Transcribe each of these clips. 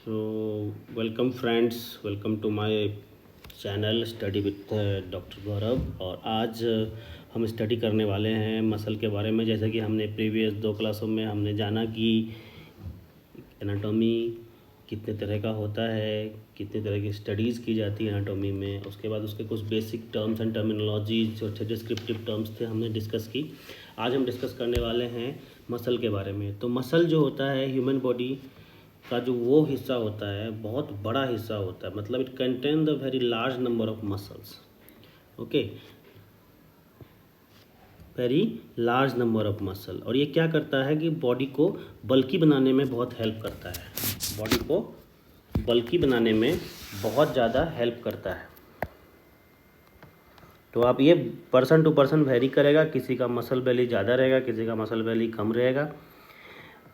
So welcome friends, welcome to my channel study with doctor Gaurav. और आज हम study करने वाले हैं मसल के बारे में। जैसे कि हमने प्रीवियस 2 क्लासों में हमने जाना कि एनाटॉमी कितने तरह का होता है, कितने तरह की स्टडीज़ की जाती है एनाटॉमी में। उसके बाद उसके कुछ बेसिक टर्म्स एंड टर्मिनोलॉजी जो थे, डिस्क्रिप्टिव टर्म्स थे, हमने डिस्कस की। आज हम डिस्कस करने वाले हैं मसल के बारे में। तो मसल जो होता है ह्यूमन बॉडी का जो वो हिस्सा होता है, बहुत बड़ा हिस्सा होता है। मतलब it contain the very large number of muscles. Okay, very large number of muscle. और ये क्या करता है कि बॉडी को बल्की बनाने में बहुत हेल्प करता है। बॉडी को बल्की बनाने में बहुत ज़्यादा हेल्प करता है। तो आप ये पर्सन टू पर्सन वेरी करेगा, किसी का मसल बेली ज़्यादा रहेगा, किसी का मसल बेली कम रहेगा।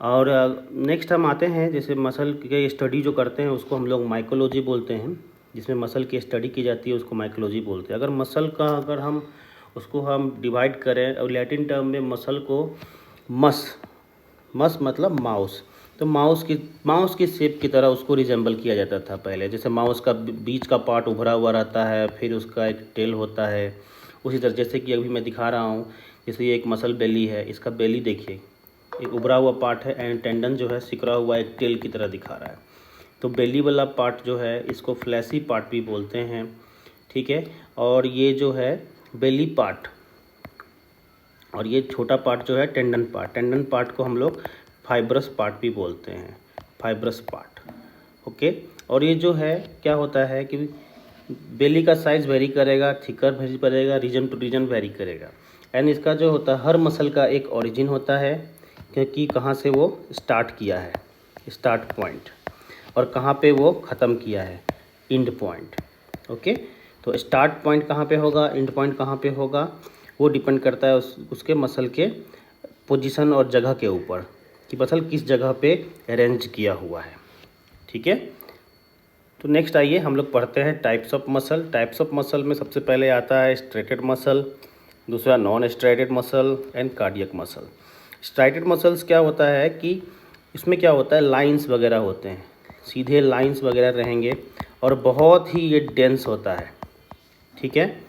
और नेक्स्ट हम आते हैं, जैसे मसल के स्टडी जो करते हैं उसको हम लोग माइकोलॉजी बोलते हैं। जिसमें मसल की स्टडी की जाती है उसको माइकोलॉजी बोलते हैं। अगर मसल का अगर हम उसको हम डिवाइड करें और लैटिन टर्म में मसल को मस मतलब माउस। तो माउस की शेप की तरह उसको रिजेंबल किया जाता था पहले। जैसे माउस का बीच का पार्ट उभरा हुआ रहता है, फिर उसका एक टेल होता है। उसी तरह जैसे कि अभी मैं दिखा रहा हूँ, जैसे ये एक मसल बेली है, इसका बेली देखिए, एक उभरा हुआ पार्ट है एंड टेंडन जो है सिकुड़ा हुआ एक टेल की तरह दिखा रहा है। तो बेली वाला पार्ट जो है इसको फ्लैसी पार्ट भी बोलते हैं, ठीक है। और ये जो है बेली पार्ट, और ये छोटा पार्ट जो है टेंडन पार्ट को हम लोग फाइब्रस पार्ट भी बोलते हैं, फाइब्रस पार्ट। ओके। और ये जो है क्या होता है कि बेली का साइज़ वेरी करेगा, थिकर वेरी करेगा, रीजन टू रीजन वेरी करेगा। एंड इसका जो होता है, हर मसल का एक ओरिजिन होता है, क्योंकि कहाँ से वो स्टार्ट किया है, स्टार्ट पॉइंट, और कहाँ पे वो ख़त्म किया है, एंड पॉइंट। ओके। तो स्टार्ट पॉइंट कहाँ पे होगा, एंड पॉइंट कहाँ पे होगा, वो डिपेंड करता है उसके मसल के पोजीशन और जगह के ऊपर, कि मसल किस जगह पे अरेंज किया हुआ है, ठीक है। तो नेक्स्ट आइए हम लोग पढ़ते हैं types of muscle. Types of muscle में सबसे पहले आता है स्ट्रेटेड मसल, दूसरा non striated muscle and cardiac muscle. Striated muscles क्या होता है कि इसमें क्या होता है, लाइंस वगैरह होते हैं, सीधे लाइंस वगैरह रहेंगे, और बहुत ही ये डेंस होता है, ठीक है,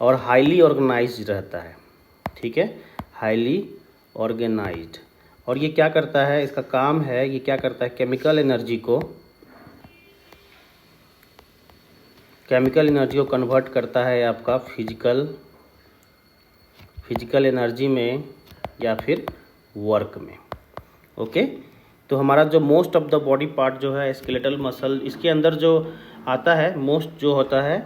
और हाईली ऑर्गेनाइज्ड रहता है, ठीक है, हाईली ऑर्गेनाइज्ड। और ये क्या करता है, इसका काम है, ये क्या करता है, केमिकल एनर्जी को कन्वर्ट करता है आपका फिजिकल एनर्जी में या फिर वर्क में। ओके। तो हमारा जो most of the body part जो है स्केलेटल मसल, इसके अंदर जो आता है मोस्ट जो होता है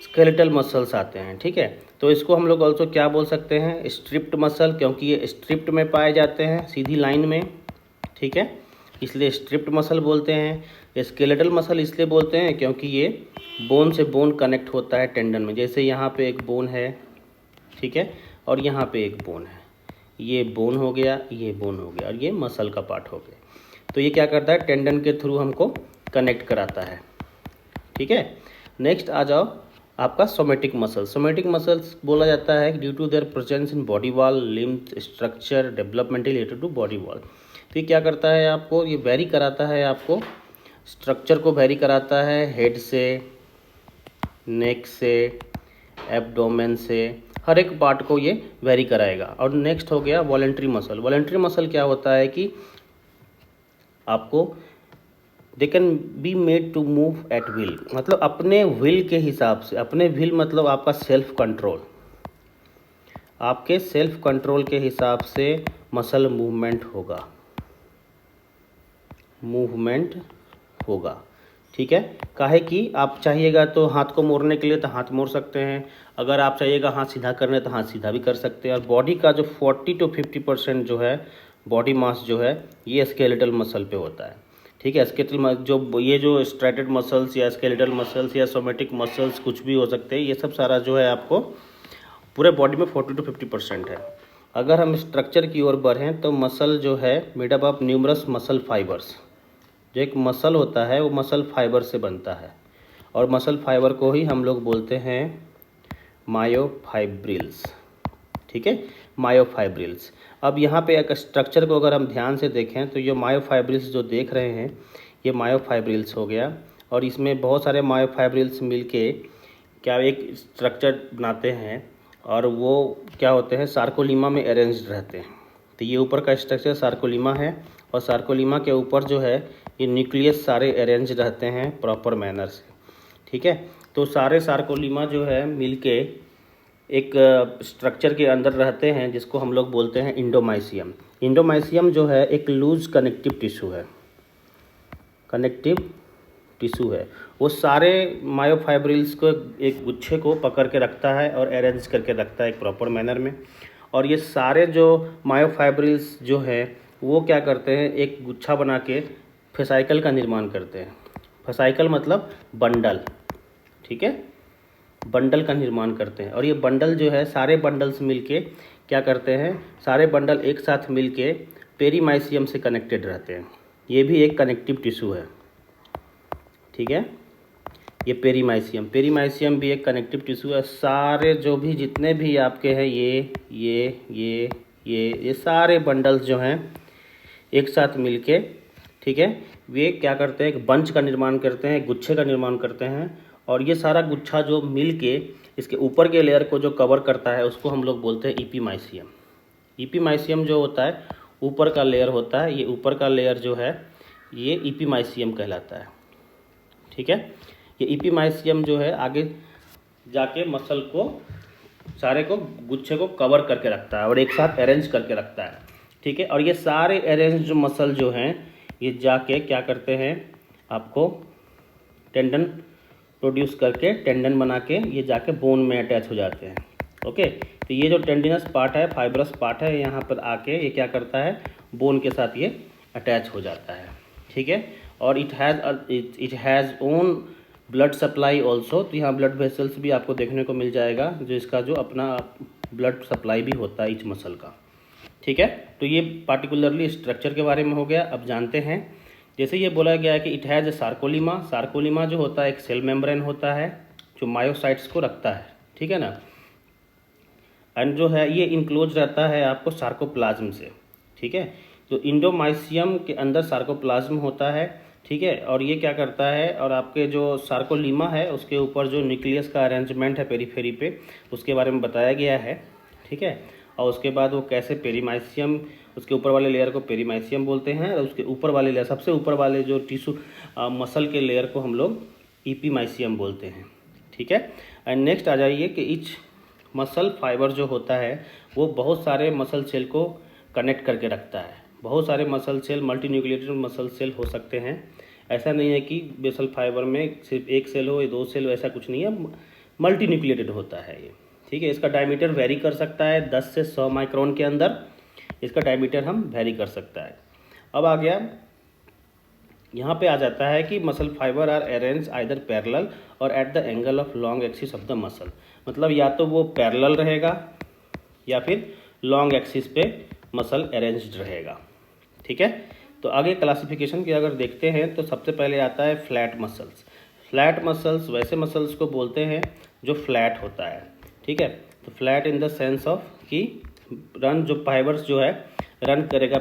स्केलेटल मसल्स आते हैं, ठीक है। तो इसको हम लोग ऑल्सो क्या बोल सकते हैं, स्ट्रिप्ड मसल, क्योंकि ये स्ट्रिप्ड में पाए जाते हैं, सीधी लाइन में, ठीक है, इसलिए स्ट्रिप्ड मसल बोलते हैं। स्केलेटल मसल इसलिए बोलते हैं क्योंकि ये बोन से बोन कनेक्ट होता है टेंडन में। जैसे यहाँ पे एक बोन है, ठीक है, और यहाँ पे एक बोन है, ये बोन हो गया, ये बोन हो गया, और ये मसल का पार्ट हो गया। तो ये क्या करता है, टेंडन के थ्रू हमको कनेक्ट कराता है, ठीक है। नेक्स्ट आ जाओ आपका सोमेटिक मसल। सोमेटिक मसल्स बोला जाता है due to their presence in body wall, limb structure, development related to body wall. तो ये क्या करता है, आपको ये वेरी कराता है, आपको स्ट्रक्चर को वेरी कराता है, हेड से, नेक से, एब्डोमेन से, हर एक पार्ट को ये वेरी कराएगा। और नेक्स्ट हो गया वॉलेंट्री मसल। वॉलेंट्री मसल क्या होता है कि आपको they can be made to move at will, मतलब अपने विल के हिसाब से, अपने विल मतलब आपका सेल्फ कंट्रोल, आपके सेल्फ कंट्रोल के हिसाब से मसल मूवमेंट होगा, ठीक है। काहे कि आप चाहिएगा तो हाथ को मोड़ने के लिए तो हाथ मोड़ सकते हैं, अगर आप चाहिएगा हाथ सीधा करने तो हाथ सीधा भी कर सकते हैं। और बॉडी का जो 40 to 50% जो है बॉडी मास जो है ये स्केलेटल मसल पे होता है, ठीक है। स्केलेटल जो ये जो स्ट्रेटेड मसल्स या स्केलेटल मसल्स या सोमेटिक मसल्स कुछ भी हो सकते हैं, ये सब सारा जो है आपको पूरे बॉडी में 40 to 50% है। अगर हम स्ट्रक्चर की ओर बढ़ें तो मसल जो है made up of numerous muscle fibres. जो एक मसल होता है वो मसल फाइबर से बनता है, और मसल फाइबर को ही हम लोग बोलते हैं मायोफाइब्रिल्स, ठीक है, मायोफाइब्रिल्स। अब यहाँ पे एक स्ट्रक्चर को अगर हम ध्यान से देखें तो ये मायोफाइब्रिल्स जो देख रहे हैं, ये मायोफाइब्रिल्स हो गया, और इसमें बहुत सारे मायोफाइब्रिल्स मिलके क्या एक स्ट्रक्चर बनाते हैं, और वो क्या होते हैं, सार्कोलीमा में अरेंज्ड रहते हैं। तो ये ऊपर का स्ट्रक्चर सार्कोलीमा है, और सार्कोलीमा के ऊपर जो है ये न्यूक्लियस सारे अरेंज रहते हैं प्रॉपर मैनर से, ठीक है। तो सारे सार्कोलीमा जो है मिलके एक स्ट्रक्चर के अंदर रहते हैं, जिसको हम लोग बोलते हैं इंडोमाइसियम। इंडोमाइसियम जो है एक लूज कनेक्टिव टिश्यू है, कनेक्टिव टिश्यू है। वो सारे मायोफाइब्रिल्स को एक गुच्छे को पकड़ के रखता है और अरेंज करके रखता है एक प्रॉपर मैनर में। और ये सारे जो मायोफाइब्रिल्स जो है वो क्या करते हैं, एक गुच्छा बना के फेसाइकल का निर्माण करते हैं। फेसाइकल मतलब बंडल, ठीक है, बंडल का निर्माण करते हैं। और ये बंडल जो है सारे बंडल्स मिलके क्या करते हैं, सारे बंडल एक साथ मिलके पेरीमाइसियम से कनेक्टेड रहते हैं। ये भी एक कनेक्टिव टिश्यू है, ठीक है। ये पेरीमाइसियम भी एक कनेक्टिव टिश्यू है। सारे जो भी जितने भी आपके हैं ये सारे बंडल्स जो हैं एक साथ मिलके, ठीक है, वे क्या करते हैं, एक बंच का निर्माण करते हैं, गुच्छे का निर्माण करते हैं। और ये सारा गुच्छा जो मिलके इसके ऊपर के लेयर को जो कवर करता है उसको हम लोग बोलते हैं ईपीमाइसियम। ईपीमाइसियम जो होता है ऊपर का लेयर होता है, ये ऊपर का लेयर जो है ये ईपीमाइसियम कहलाता है, ठीक है। ये ईपीमाइसियम जो है आगे जाके मसल को सारे को गुच्छे को कवर करके रखता है और एक साथ अरेंज करके रखता है, ठीक है। और ये सारे अरेंज मसल जो हैं ये जाके क्या करते हैं, आपको टेंडन प्रोड्यूस करके टेंडन बना के ये जाके बोन में अटैच हो जाते हैं, ओके। तो ये जो टेंडिनस पार्ट है, फाइब्रस पार्ट है, यहाँ पर आके ये क्या करता है, बोन के साथ ये अटैच हो जाता है, ठीक है। और it has own blood supply also. तो यहाँ ब्लड वेसल्स भी आपको देखने को मिल जाएगा, जो इसका जो अपना ब्लड सप्लाई भी होता है इस मसल का, ठीक है। तो ये पार्टिकुलरली स्ट्रक्चर के बारे में हो गया। अब जानते हैं, जैसे ये बोला गया है कि इट हैज़ ए सार्कोलीमा। सार्कोलीमा जो होता है एक सेल मेम्ब्रेन होता है जो मायोसाइट्स को रखता है, ठीक है ना। एंड जो है ये इनक्लोज रहता है आपको सार्कोप्लाज्म से, ठीक है। तो इंडोमाइसियम के अंदर सार्कोप्लाज्म होता है, ठीक है। और ये क्या करता है, और आपके जो सार्कोलीमा है उसके ऊपर जो न्यूक्लियस का अरेंजमेंट है पेरीफेरी पे, उसके बारे में बताया गया है, ठीक है। और उसके बाद वो कैसे पेरीमाइसियम, उसके ऊपर वाले लेयर को पेरीमाइसियम बोलते हैं, और उसके ऊपर वाले लेयर, सबसे ऊपर वाले जो टिश्यू मसल के लेयर को हम लोग ईपीमाइसियम बोलते हैं, ठीक है। एंड नेक्स्ट आ जाइए कि इच मसल फाइबर जो होता है वो बहुत सारे मसल सेल को कनेक्ट करके रखता है। बहुत सारे muscle cell, multinucleated muscle cell हो सकते हैं। ऐसा नहीं है कि बेसल फाइबर में सिर्फ एक सेल हो या दो सेल हो, ऐसा कुछ नहीं है, मल्टी न्यूक्लिएटेड होता है ये, ठीक है। इसका डायमीटर वेरी कर सकता है 10 से 100 माइक्रोन के अंदर, इसका डायमीटर हम वेरी कर सकता है। अब आ गया, यहाँ पे आ जाता है कि muscle fibre are arrange either parallel or at the angle of long axis of the muscle. मतलब या तो वो पैरेलल रहेगा या फिर लॉन्ग एक्सिस पे मसल अरेंज्ड रहेगा, ठीक है। तो आगे क्लासिफिकेशन की अगर देखते हैं तो सबसे पहले आता है फ्लैट मसल्स। फ्लैट मसल्स वैसे मसल्स को बोलते हैं जो फ्लैट होता है, ठीक है। तो flat in the sense of कि रन जो फाइबर्स जो है रन करेगा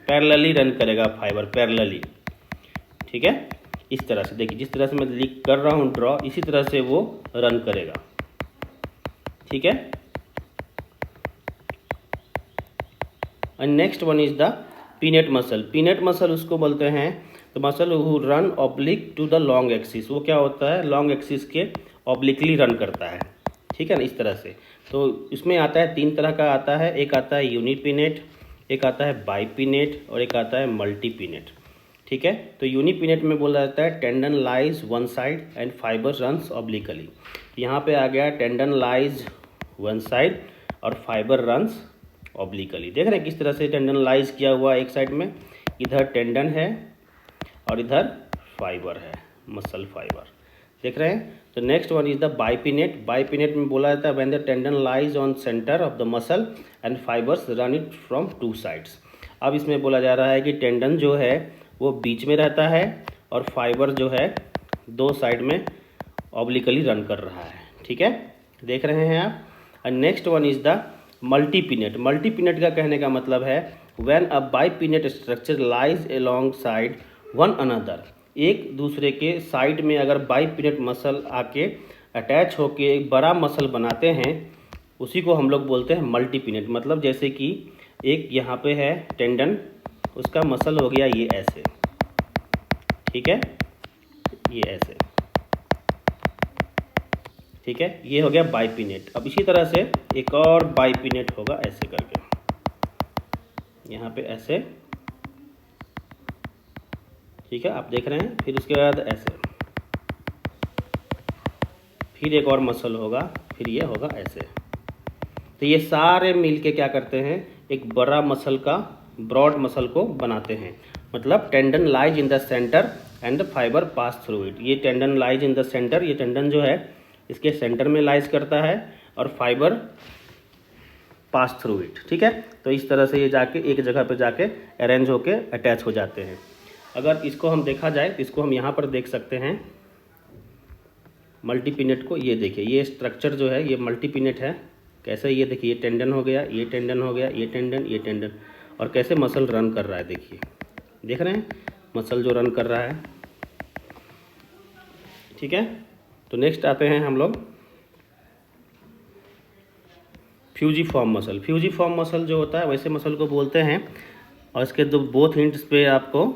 पैरेलली रन करेगा फाइबर, पैरेलली, ठीक है। इस तरह से देखिए, जिस तरह से मैं लिख कर रहा हूँ ड्रॉ, इसी तरह से वो रन करेगा, ठीक है। And next one is the pennate muscle. Pennate muscle उसको बोलते हैं तो muscle who run oblique to the long axis. वो क्या होता है, लॉन्ग एक्सिस के ऑब्लिकली रन करता है, ठीक है ना, इस तरह से। तो इसमें आता है 3 तरह का आता है, एक आता है यूनिपिनेट, एक आता है बाइपिनेट और एक आता है मल्टीपिनेट, ठीक है। तो यूनिपिनेट में बोला जाता है tendon lies one side and fibre runs obliquely. यहाँ पे आ गया टेंडन लाइज वन साइड और फाइबर रन्स ऑब्लिकली। देख रहे हैं किस तरह से टेंडन लाइज किया हुआ, एक साइड में इधर टेंडन है और इधर फाइबर है, मसल फाइबर, देख रहे हैं। तो नेक्स्ट वन इज द बाइपिनेट। बाइपिनेट में बोला जाता है when the tendon lies on centre of the muscle and fibres run it from 2 sides. अब इसमें बोला जा रहा है कि टेंडन जो है वो बीच में रहता है और फाइबर जो है 2 साइड में ऑब्लिकली रन कर रहा है, ठीक है, देख रहे हैं आप। And next one is the multipinnate. Multipinnate का कहने का मतलब है when a bipinnate structure lies alongside one another, एक दूसरे के साइड में अगर बाइपिनेट मसल आके अटैच होके एक बड़ा मसल बनाते हैं, उसी को हम लोग बोलते हैं मल्टीपिनेट। मतलब जैसे कि एक यहाँ पे है टेंडन, उसका मसल हो गया ये ऐसे, ठीक है, ये ऐसे, ठीक है, ये हो गया बाइपिनेट। अब इसी तरह से एक और बाइपिनेट होगा ऐसे करके, यहाँ पे ऐसे, ठीक है, आप देख रहे हैं। फिर उसके बाद ऐसे, फिर एक और मसल होगा, फिर ये होगा ऐसे। तो ये सारे मिलके क्या करते हैं, एक बड़ा मसल का, ब्रॉड मसल को बनाते हैं। मतलब tendon lies in the centre and the fibre pass through it. ये tendon lies in the centre, ये टेंडन जो है इसके सेंटर में लाइज करता है और फाइबर पास थ्रू इट, ठीक है। तो इस तरह से ये जाके एक जगह पे जाके अरेंज होके अटैच हो जाते हैं। अगर इसको हम देखा जाए तो इसको हम यहाँ पर देख सकते हैं मल्टीपिनेट को। ये देखिए, ये स्ट्रक्चर जो है ये मल्टीपिनेट है। कैसे, ये देखिए, ये टेंडन हो गया, ये टेंडन हो गया, ये टेंडन, ये टेंडन, और कैसे मसल रन कर रहा है। देखिए, देख रहे हैं मसल जो रन कर रहा है, ठीक है। तो नेक्स्ट आते हैं हम लोग फ्यूजीफॉर्म मसल। फ्यूजीफॉर्म मसल जो होता है वैसे मसल को बोलते हैं, और इसके दो बोथ हिंट्स पे आपको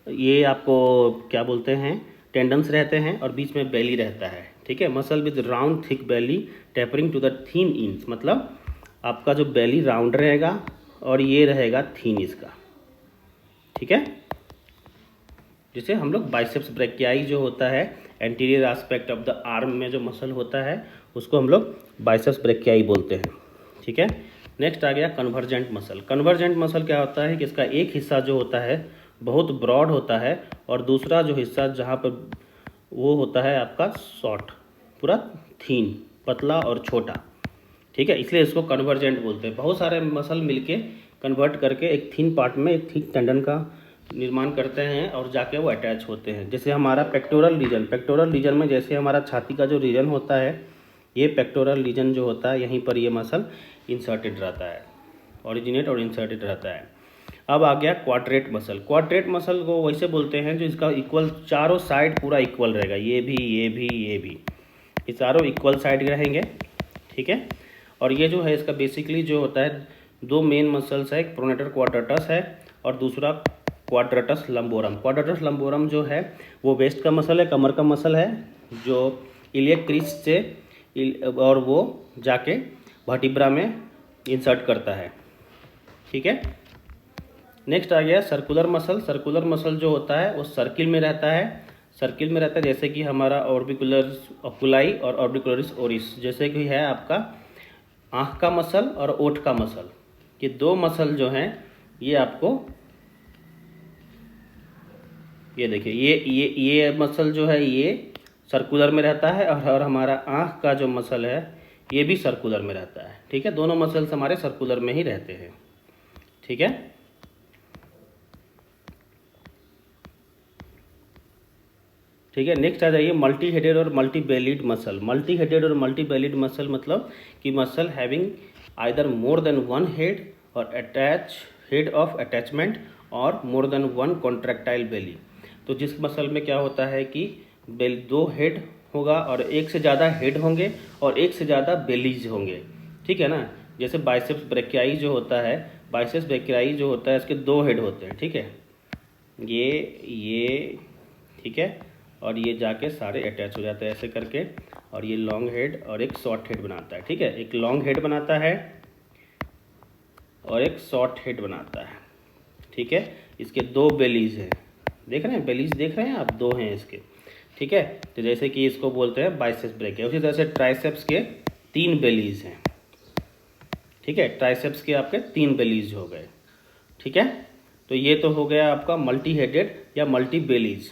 ये आपको क्या बोलते हैं, टेंडन्स रहते हैं और बीच में बेली रहता है, ठीक है। Muscle with round thick belly tapering to the thin ends, मतलब आपका जो बेली राउंड रहेगा और ये रहेगा थीन इसका, ठीक है। जिसे हम लोग बाइसेप्स ब्रैकियाई जो होता है, anterior aspect of the arm में जो मसल होता है उसको हम लोग बाइसेप्स ब्रैकियाई बोलते हैं, ठीक है। नेक्स्ट आ गया कन्वर्जेंट मसल। कन्वर्जेंट मसल क्या होता है कि इसका एक हिस्सा जो होता है बहुत ब्रॉड होता है और दूसरा जो हिस्सा जहाँ पर वो होता है आपका शॉर्ट, पूरा थीन, पतला और छोटा, ठीक है। इसलिए इसको कन्वर्जेंट बोलते हैं। बहुत सारे मसल मिलके कन्वर्ट करके एक थीन पार्ट में एक थिक टेंडन का निर्माण करते हैं और जाके वो अटैच होते हैं। जैसे हमारा पेक्टोरल रीजन, पेक्टोरल रीजन में जैसे हमारा छाती का जो रीजन होता है, ये पेक्टोरल रीजन जो होता है यहीं पर ये मसल इंसर्टेड रहता है, ओरिजिनेट और इंसर्टेड रहता है। अब आ गया क्वाड्रेट मसल। क्वाड्रेट मसल को वैसे बोलते हैं जो इसका इक्वल, चारों साइड पूरा इक्वल रहेगा, ये भी, ये भी, ये भी, ये चारों इक्वल साइड रहेंगे, ठीक है। और ये जो है इसका बेसिकली जो होता है दो मेन मसल्स है, एक प्रोनेटर क्वाड्रेटस है और दूसरा क्वाड्रेटस लंबोरम। क्वाड्रेटस लंबोरम जो है वो वेस्ट का मसल है, कमर का मसल है, जो इलियक क्रीज से और वो जाके वर्टिब्रा में इंसर्ट करता है, ठीक है। नेक्स्ट आ गया सर्कुलर मसल। सर्कुलर मसल जो होता है वो सर्किल में रहता है, सर्किल में रहता है, जैसे कि हमारा ऑर्बिकुलरिस ओकुलाई और ऑर्बिकुलरिस ओरिस, जैसे कि है आपका आँख का मसल और ओठ का मसल। ये दो मसल जो हैं ये आपको, ये देखिए, ये मसल जो है ये सर्कुलर में रहता है और हमारा आँख का जो मसल है ये भी सर्कुलर में रहता है, ठीक है। दोनों मसल्स हमारे सर्कुलर में ही रहते हैं, ठीक है। ठीक है, नेक्स्ट आ जाइए मल्टी हेडेड और multi bellied muscle. Multi headed और मल्टी बेलिड मसल मतलब कि muscle having either more than one head और अटैच हेड ऑफ अटैचमेंट और मोर देन वन कॉन्ट्रैक्टाइल बेली। तो जिस मसल में क्या होता है कि दो हेड होगा और एक से ज़्यादा हेड होंगे और एक से ज़्यादा बेलीज होंगे, ठीक है ना। जैसे बाइसेप्स ब्रैकियाई जो होता है, बाइसेप्स ब्रैकियाई जो होता है इसके दो हेड होते हैं, ठीक है, ये, ठीक है, और ये जाके सारे अटैच हो जाते हैं ऐसे करके, और ये लॉन्ग हेड और एक शॉर्ट हेड बनाता है, ठीक है। एक लॉन्ग हेड बनाता है और एक शॉर्ट हेड बनाता है, ठीक है। इसके दो बेलीज हैं, देख रहे हैं, बेलीज देख रहे हैं आप, दो हैं इसके, ठीक है। तो जैसे कि इसको बोलते हैं बाइसेप्स ब्रैकिया। उसी तरह से ट्राइसेप्स के तीन बेलीज हैं, ठीक है, ट्राइसेप्स के आपके तीन बेलीज हो गए, ठीक है। तो ये तो हो गया आपका मल्टी हेडेड या मल्टी बेलीज।